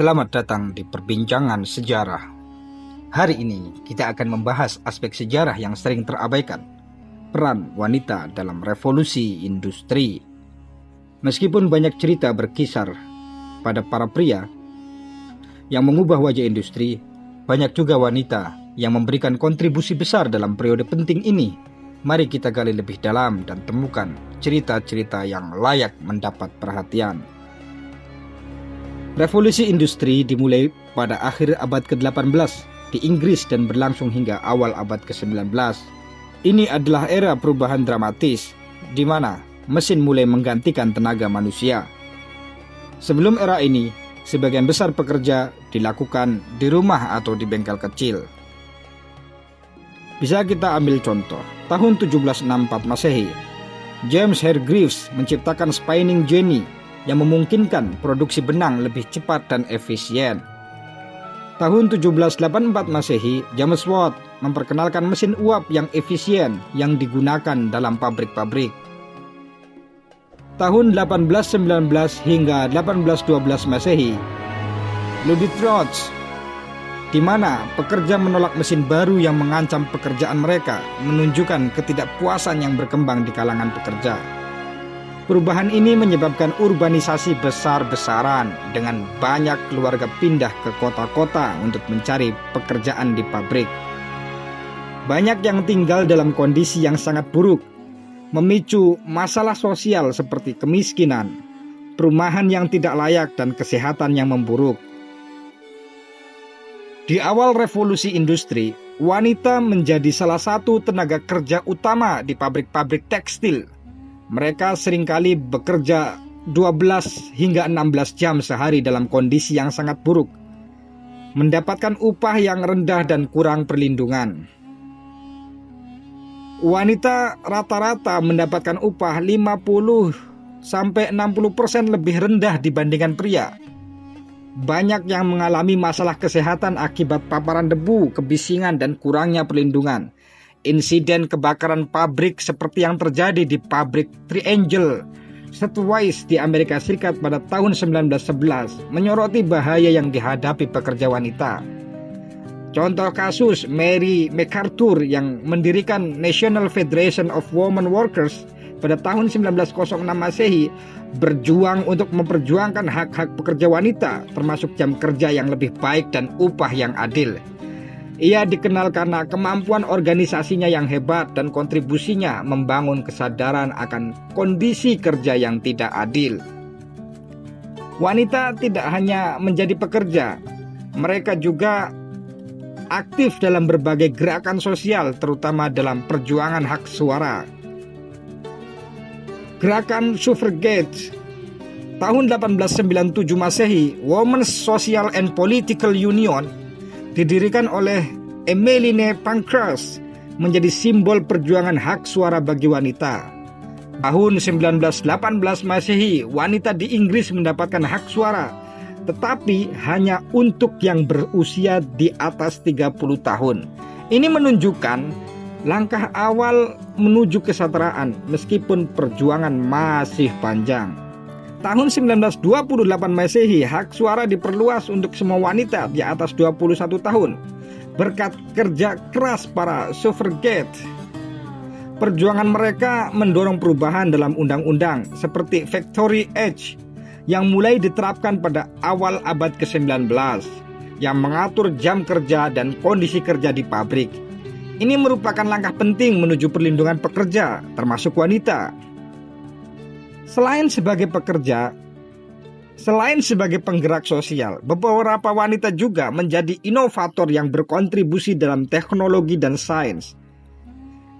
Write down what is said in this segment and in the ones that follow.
Selamat datang di Perbincangan Sejarah. Hari ini kita akan membahas aspek sejarah yang sering terabaikan, peran wanita dalam revolusi industri. Meskipun banyak cerita berkisar pada para pria yang mengubah wajah industri, banyak juga wanita yang memberikan kontribusi besar dalam periode penting ini. Mari kita gali lebih dalam dan temukan cerita-cerita yang layak mendapat perhatian. Revolusi industri dimulai pada akhir abad ke-18 di Inggris dan berlangsung hingga awal abad ke-19. Ini adalah era perubahan dramatis di mana mesin mulai menggantikan tenaga manusia. Sebelum era ini, sebagian besar pekerja dilakukan di rumah atau di bengkel kecil. Bisa kita ambil contoh, tahun 1764 Masehi, James Hargreaves menciptakan spinning jenny yang memungkinkan produksi benang lebih cepat dan efisien. Tahun 1784 Masehi, James Watt memperkenalkan mesin uap yang efisien yang digunakan dalam pabrik-pabrik. Tahun 1819 hingga 1812 Masehi, Ludwig Rothe, di mana pekerja menolak mesin baru yang mengancam pekerjaan mereka, menunjukkan ketidakpuasan yang berkembang di kalangan pekerja. Perubahan ini menyebabkan urbanisasi besar-besaran dengan banyak keluarga pindah ke kota-kota untuk mencari pekerjaan di pabrik. Banyak yang tinggal dalam kondisi yang sangat buruk, memicu masalah sosial seperti kemiskinan, perumahan yang tidak layak, dan kesehatan yang memburuk. Di awal revolusi industri, wanita menjadi salah satu tenaga kerja utama di pabrik-pabrik tekstil. Mereka seringkali bekerja 12 hingga 16 jam sehari dalam kondisi yang sangat buruk, mendapatkan upah yang rendah dan kurang perlindungan. Wanita rata-rata mendapatkan upah 50-60% lebih rendah dibandingkan pria. Banyak yang mengalami masalah kesehatan akibat paparan debu, kebisingan, dan kurangnya perlindungan. Insiden kebakaran pabrik seperti yang terjadi di pabrik Triangle Shirtwaist di Amerika Serikat pada tahun 1911 menyoroti bahaya yang dihadapi pekerja wanita. Contoh kasus Mary MacArthur yang mendirikan National Federation of Women Workers pada tahun 1906 Masehi berjuang untuk memperjuangkan hak-hak pekerja wanita, termasuk jam kerja yang lebih baik dan upah yang adil. Ia dikenal karena kemampuan organisasinya yang hebat dan kontribusinya membangun kesadaran akan kondisi kerja yang tidak adil. Wanita tidak hanya menjadi pekerja, mereka juga aktif dalam berbagai gerakan sosial, terutama dalam perjuangan hak suara. Gerakan suffragette tahun 1897 Masehi, Women's Social and Political Union, didirikan oleh Emmeline Pankhurst, menjadi simbol perjuangan hak suara bagi wanita. Tahun 1918 Masehi, wanita di Inggris mendapatkan hak suara, tetapi hanya untuk yang berusia di atas 30 tahun. Ini menunjukkan langkah awal menuju kesetaraan meskipun perjuangan masih panjang. Tahun 1928 Masehi, hak suara diperluas untuk semua wanita di atas 21 tahun berkat kerja keras para suffragette. Perjuangan mereka mendorong perubahan dalam undang-undang seperti Factory Act yang mulai diterapkan pada awal abad ke-19 yang mengatur jam kerja dan kondisi kerja di pabrik. Ini merupakan langkah penting menuju perlindungan pekerja, termasuk wanita. Selain sebagai pekerja, selain sebagai penggerak sosial, beberapa wanita juga menjadi inovator yang berkontribusi dalam teknologi dan sains.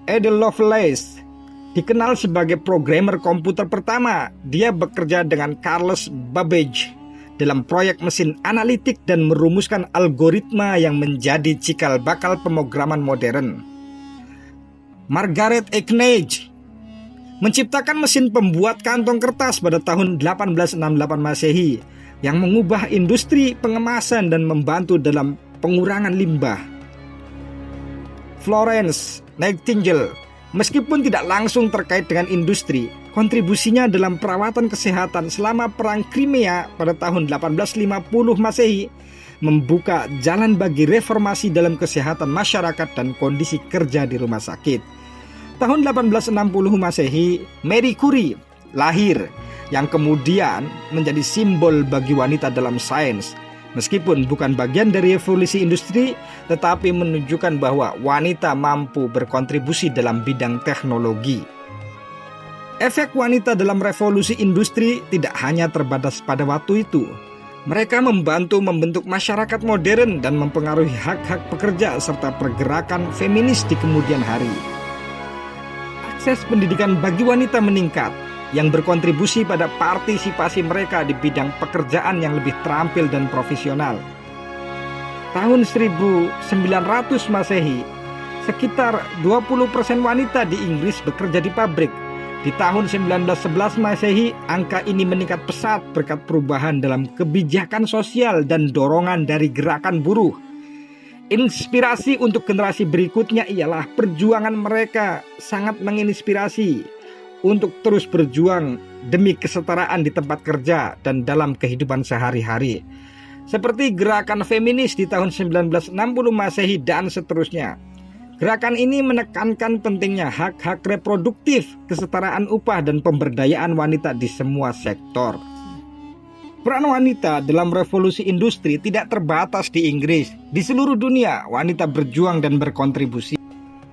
Ada Lovelace dikenal sebagai programmer komputer pertama. Dia bekerja dengan Charles Babbage dalam proyek mesin analitik dan merumuskan algoritma yang menjadi cikal bakal pemrograman modern. Margaret Ackney menciptakan mesin pembuat kantong kertas pada tahun 1868 Masehi yang mengubah industri pengemasan dan membantu dalam pengurangan limbah. Florence Nightingale, meskipun tidak langsung terkait dengan industri, kontribusinya dalam perawatan kesehatan selama Perang Crimea pada tahun 1850 Masehi membuka jalan bagi reformasi dalam kesehatan masyarakat dan kondisi kerja di rumah sakit. Tahun 1860 Masehi, Marie Curie lahir yang kemudian menjadi simbol bagi wanita dalam sains. Meskipun bukan bagian dari revolusi industri, tetapi menunjukkan bahwa wanita mampu berkontribusi dalam bidang teknologi. Efek wanita dalam revolusi industri tidak hanya terbatas pada waktu itu. Mereka membantu membentuk masyarakat modern dan mempengaruhi hak-hak pekerja serta pergerakan feminis di kemudian hari. Akses pendidikan bagi wanita meningkat, yang berkontribusi pada partisipasi mereka di bidang pekerjaan yang lebih terampil dan profesional. Tahun 1900 Masehi, sekitar 20% wanita di Inggris bekerja di pabrik. Di tahun 1911 Masehi, angka ini meningkat pesat berkat perubahan dalam kebijakan sosial dan dorongan dari gerakan buruh. Inspirasi untuk generasi berikutnya ialah perjuangan mereka sangat menginspirasi untuk terus berjuang demi kesetaraan di tempat kerja dan dalam kehidupan sehari-hari. Seperti gerakan feminis di tahun 1960 Masehi dan seterusnya. Gerakan ini menekankan pentingnya hak-hak reproduktif, kesetaraan upah dan pemberdayaan wanita di semua sektor. Peran wanita dalam revolusi industri tidak terbatas di Inggris. Di seluruh dunia, wanita berjuang dan berkontribusi.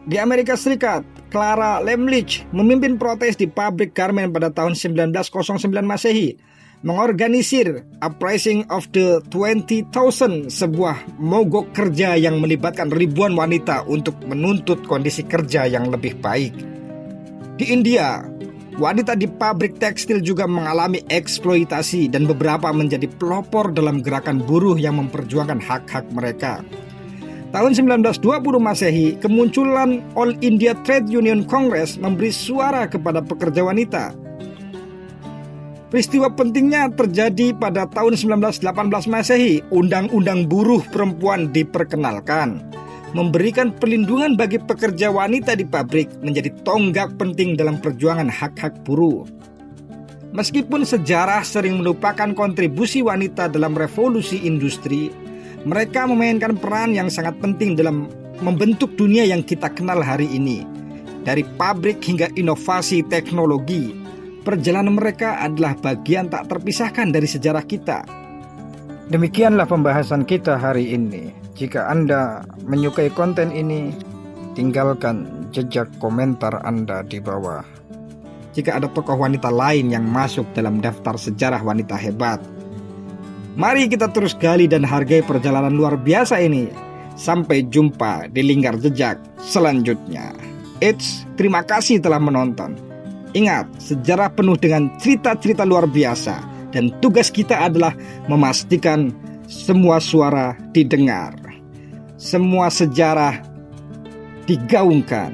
Di Amerika Serikat, Clara Lemlich memimpin protes di pabrik garmen pada tahun 1909 Masehi, mengorganisir Uprising of the 20,000, sebuah mogok kerja yang melibatkan ribuan wanita untuk menuntut kondisi kerja yang lebih baik. Di India, wanita di pabrik tekstil juga mengalami eksploitasi dan beberapa menjadi pelopor dalam gerakan buruh yang memperjuangkan hak-hak mereka. Tahun 1920 Masehi, kemunculan All India Trade Union Congress memberi suara kepada pekerja wanita. Peristiwa pentingnya terjadi pada tahun 1918 Masehi. Undang-undang buruh perempuan diperkenalkan, memberikan perlindungan bagi pekerja wanita di pabrik, menjadi tonggak penting dalam perjuangan hak-hak buruh. Meskipun sejarah sering melupakan kontribusi wanita dalam revolusi industri, mereka memainkan peran yang sangat penting dalam membentuk dunia yang kita kenal hari ini. Dari pabrik hingga inovasi teknologi, perjalanan mereka adalah bagian tak terpisahkan dari sejarah kita. Demikianlah pembahasan kita hari ini. Jika Anda menyukai konten ini, tinggalkan jejak komentar Anda di bawah. Jika ada tokoh wanita lain yang masuk dalam daftar sejarah wanita hebat, mari kita terus gali dan hargai perjalanan luar biasa ini. Sampai jumpa di Lingkar Jejak selanjutnya. Terima kasih telah menonton. Ingat, sejarah penuh dengan cerita-cerita luar biasa. Dan tugas kita adalah memastikan semua suara didengar, semua sejarah digaungkan.